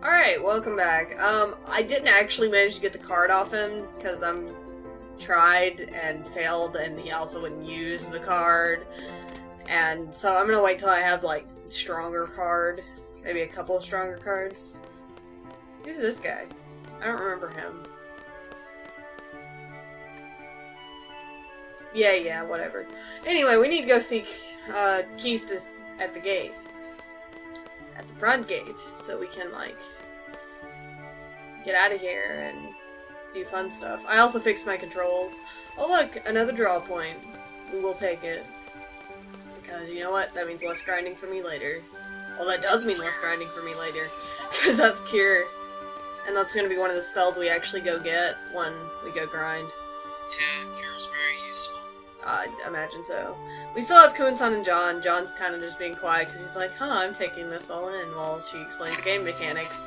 Alright, welcome back. I didn't actually manage to get the card off him, because tried and failed, and he also wouldn't use the card. And so I'm gonna wait till I have, like, stronger card. Maybe a couple of stronger cards. Who's this guy? I don't remember him. Yeah, whatever. Anyway, we need to go seek, keys at the gate. At the front gate, so we can, like, get out of here and do fun stuff. I also fixed my controls. Oh look, another draw point. We will take it. Because, you know what? That means less grinding for me later. Well, that does mean less grinding for me later. Because that's Cure. And that's going to be one of the spells we actually go get when we go grind. Yeah, Cure's very useful. I imagine so. We still have KuinSan and John. John's kind of just being quiet because he's like, I'm taking this all in while she explains the game mechanics.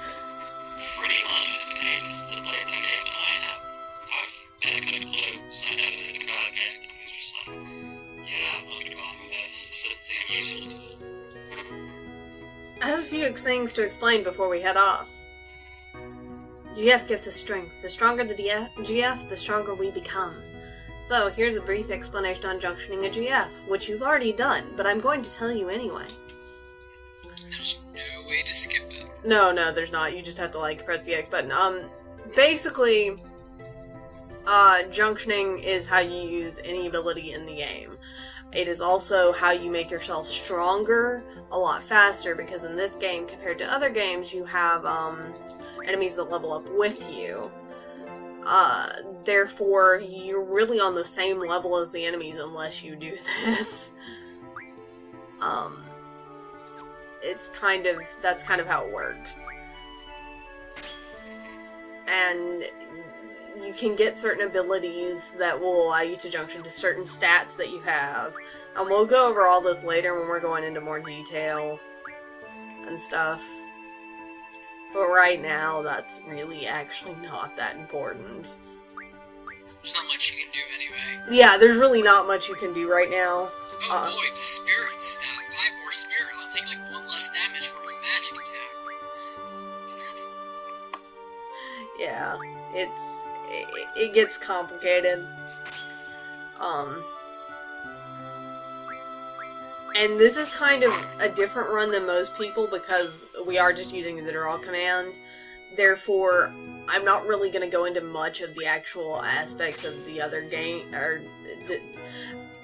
Pretty much, I just to play the game I've barely got a clue, so I know that the crowd game is just like, yeah, I'm gonna go on with this. It's a useful tool. I have a few things to explain before we head off. GF gives us strength. The stronger the GF, the stronger we become. So, here's a brief explanation on junctioning a GF, which you've already done, but I'm going to tell you anyway. There's no way to skip it. No, there's not. You just have to, like, press the X button. Basically, junctioning is how you use any ability in the game. It is also how you make yourself stronger a lot faster, because in this game, compared to other games, you have, enemies that level up with you. Therefore, you're really on the same level as the enemies unless you do this. That's kind of how it works. And you can get certain abilities that will allow you to junction to certain stats that you have. And we'll go over all this later when we're going into more detail and stuff. But right now, that's really actually not that important. There's not much you can do anyway. Yeah, there's really not much you can do right now. Oh boy, the spirit stat. 5 more spirit. I'll take like 1 less damage from a magic attack. Yeah, it gets complicated. And this is kind of a different run than most people because we are just using the draw command. Therefore, I'm not really going to go into much of the actual aspects of the other game.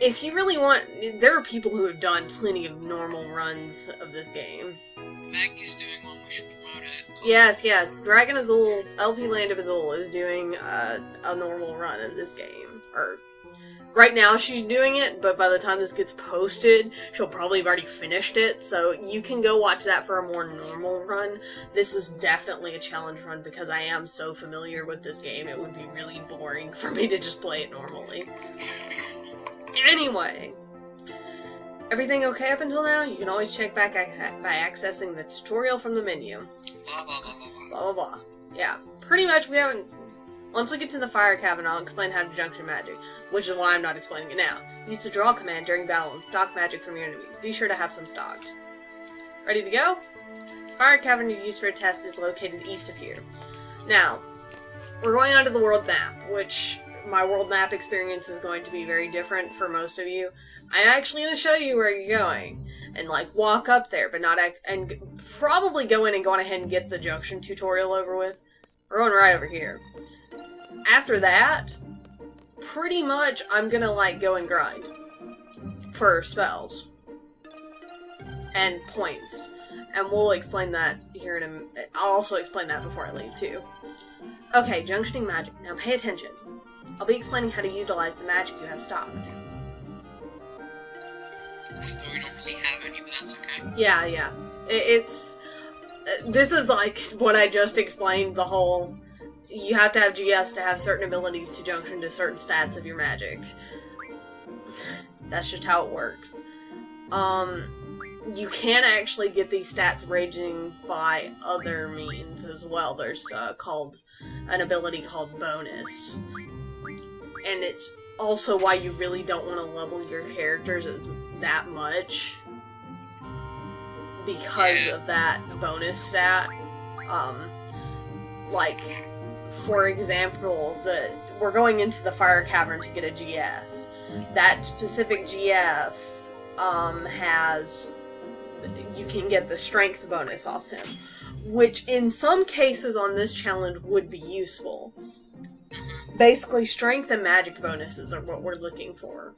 If you really want, there are people who have done plenty of normal runs of this game. Maggie's doing one, we should promote it. Yes. Dragon Azul, LP Land of Azul is doing a normal run of this game. Right now she's doing it, but by the time this gets posted, she'll probably have already finished it, so you can go watch that for a more normal run. This is definitely a challenge run because I am so familiar with this game, it would be really boring for me to just play it normally. Anyway, everything okay up until now? You can always check back by accessing the tutorial from the menu. Blah, blah, blah, blah, blah. Blah, blah, blah. Yeah, pretty much we haven't... Once we get to the fire cabin, I'll explain how to junction magic, which is why I'm not explaining it now. Use the draw command during battle and stock magic from your enemies. Be sure to have some stocked. Ready to go? Fire cabin is used for a test is located east of here. Now, we're going onto the world map, which my world map experience is going to be very different for most of you. I'm actually going to show you where you're going, and like walk up there, but not and probably go in and go on ahead and get the junction tutorial over with. We're going right over here. After that, pretty much I'm gonna like go and grind for spells and points, and we'll explain that here in a. I'll also explain that before I leave too. Okay, junctioning magic. Now pay attention. I'll be explaining how to utilize the magic you have stocked. So we don't really have any, but that's okay. Yeah. It's this is like what I just explained. The whole. You have to have GS to have certain abilities to junction to certain stats of your magic. That's just how it works. You can actually get these stats raging by other means as well. There's an ability called bonus. And it's also why you really don't want to level your characters that much. Because of that bonus stat. Like, for example, we're going into the fire cavern to get a GF. That specific GF you can get the strength bonus off him, which in some cases on this challenge would be useful. Basically, strength and magic bonuses are what we're looking for.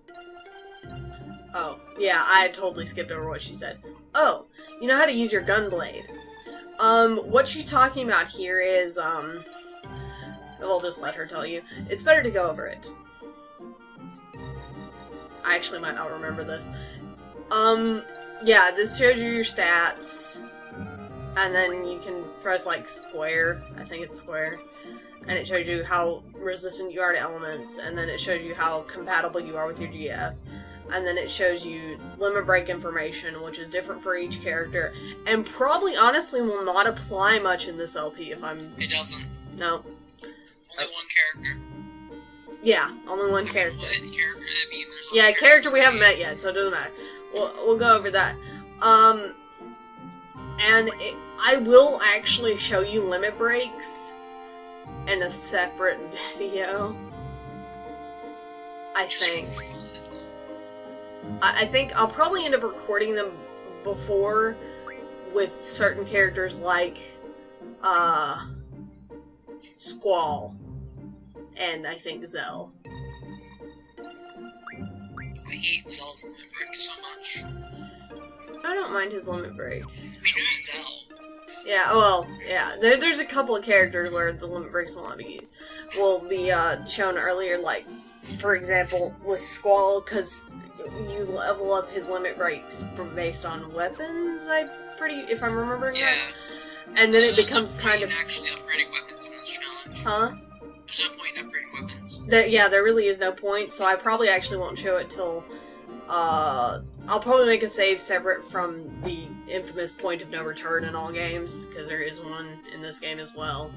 Oh, yeah, I totally skipped over what she said. Oh, you know how to use your gun blade. What she's talking about here is, I'll just let her tell you. It's better to go over it. I actually might not remember this. Yeah, this shows you your stats, and then you can press, like, square. I think it's square. And it shows you how resistant you are to elements, and then it shows you how compatible you are with your GF. And then it shows you limit break information, which is different for each character, and probably, honestly, will not apply much in this LP if I'm... It doesn't. No. Only one character. Yeah, only one character. There's yeah, a character we haven't met yet, so it doesn't matter. We'll go over that. I will actually show you limit breaks in a separate video. I think. I think I'll probably end up recording them before with certain characters like, Squall. And I think Zell. I hate Zell's limit break so much. I don't mind his limit break. Who's Zell? Yeah, well, yeah. There's a couple of characters where the limit breaks will be shown earlier, like, for example, with Squall, because you level up his limit breaks based on weapons, if I'm remembering right. And then it becomes kind of... actually upgrading weapons in this challenge. Huh? There's no point in upgrading weapons. There really is no point, so I probably actually won't show it till, I'll probably make a save separate from the infamous point of no return in all games, because there is one in this game as well.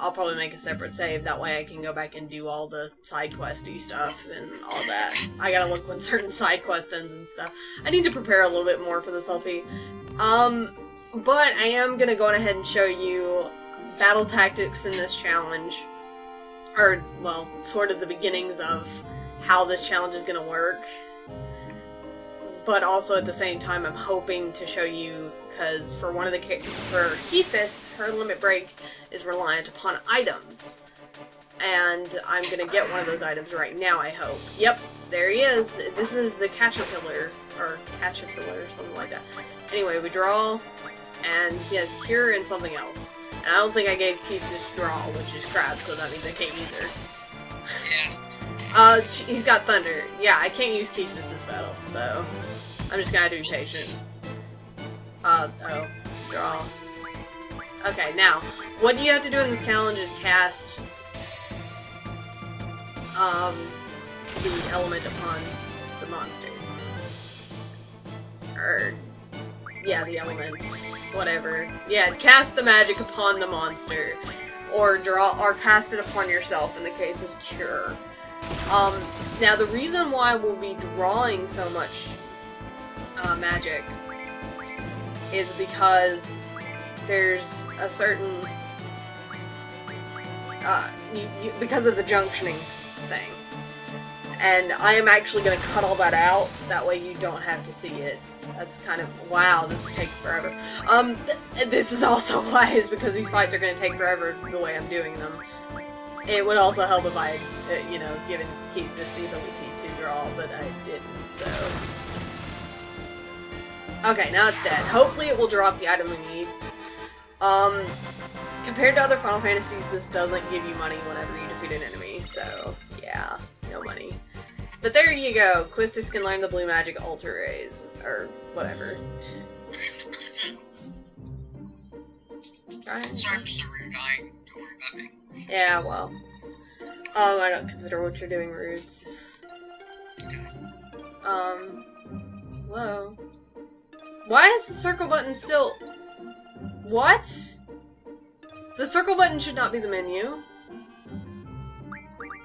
I'll probably make a separate save, that way I can go back and do all the side questy stuff and all that. I gotta look when certain side quest ends and stuff. I need to prepare a little bit more for this LP. But I am gonna go ahead and show you battle tactics in this challenge. Or, well, sort of the beginnings of how this challenge is gonna work. But also at the same time, I'm hoping to show you, because for Keistis, her limit break is reliant upon items. And I'm gonna get one of those items right now, I hope. Yep, there he is. This is the Caterpillar, or something like that. Anyway, we draw, and he has Cure and something else. And I don't think I gave Keistis Draw, which is crap, so that means I can't use her. Yeah. He's got Thunder. Yeah, I can't use Keistis this battle, so I'm just gonna have to be patient. Draw. Okay, now, what you have to do in this challenge is cast, the element upon the monster. Yeah, the elements. Whatever. Yeah, cast the magic upon the monster. Or cast it upon yourself in the case of Cure. Now the reason why we'll be drawing so much magic is because there's a certain because of the junctioning thing. And I am actually going to cut all that out, that way you don't have to see it. That's kind of, wow, this will take forever. This is also why, is because these fights are going to take forever the way I'm doing them. It would also help if I, given Keistis the ability to draw, but I didn't, so... Okay, now it's dead. Hopefully it will drop the item we need. Compared to other Final Fantasies, this doesn't give you money whenever you defeat an enemy, so, yeah, no money. But there you go, Quistis can learn the blue magic Alter Rays, or whatever. Right. Sorry, I'm just over here dying. Don't worry about me. Yeah, well. I don't consider what you're doing rudes. Whoa. Why is the circle button still... What? The circle button should not be the menu.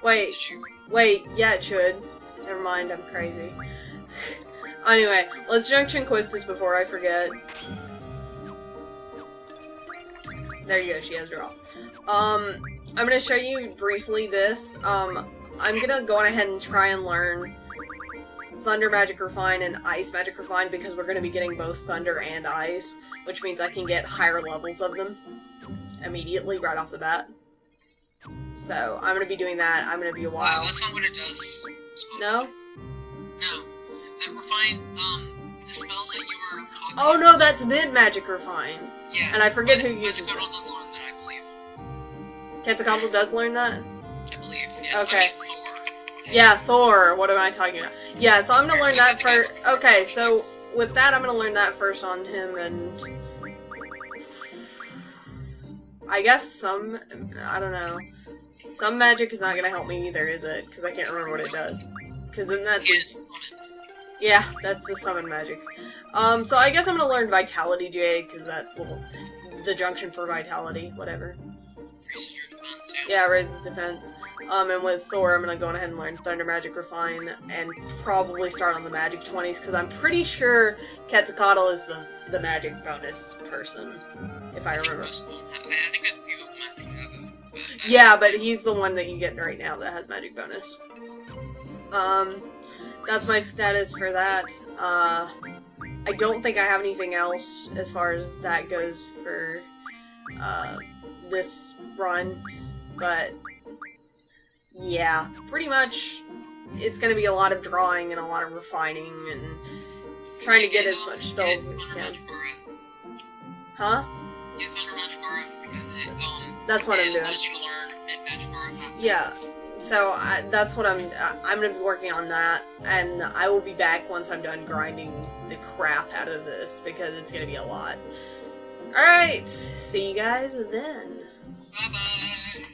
Wait, yeah it should. Never mind, I'm crazy. Anyway, let's junction Quistis before I forget. There you go, she has draw. I'm gonna show you briefly this. I'm gonna go on ahead and try and learn Thunder Magic Refine and Ice Magic Refine because we're gonna be getting both Thunder and Ice, which means I can get higher levels of them immediately, right off the bat. So, I'm gonna be doing that. I'm gonna be a while. That's not what it does. No? No. That Refine, the spells that you were talking Oh about. no, that's Mid Magic Refine. Yeah. And I forget who uses it. Quetzalcoatl does learn that, I believe. Quetzalcoatl does learn that? I believe, yeah. Okay. I mean, Thor. Yeah, Thor. What am I talking about? Yeah, so I'm gonna learn that first. Okay, so with that, I'm gonna learn that first on him, and I guess I don't know. Some magic is not gonna help me either, is it? Because I can't remember what it does. Because then that's yeah, that's the summon magic. So I guess I'm gonna learn Vitality J, because that will the junction for Vitality, whatever. Raises your defense, Yeah, raises defense. And with Thor, I'm gonna go ahead and learn Thunder Magic Refine, and probably start on the Magic 20s, because I'm pretty sure Quetzalcoatl is the magic bonus person, if I remember. I think a few of them actually have it. Yeah, but he's the one that you get right now that has magic bonus. That's my status for that. I don't think I have anything else as far as that goes for this run, but yeah, pretty much it's gonna be a lot of drawing and a lot of refining and trying to get as much spells as you can. Huh? Get Thunder Magic RF because it, that's what I'm doing. Allows you to learn Mid-Magic RF. Yeah, so that's what I'm gonna be working on that, and I will be back once I'm done grinding the crap out of this, because it's gonna be a lot. Alright, see you guys then. Bye-bye!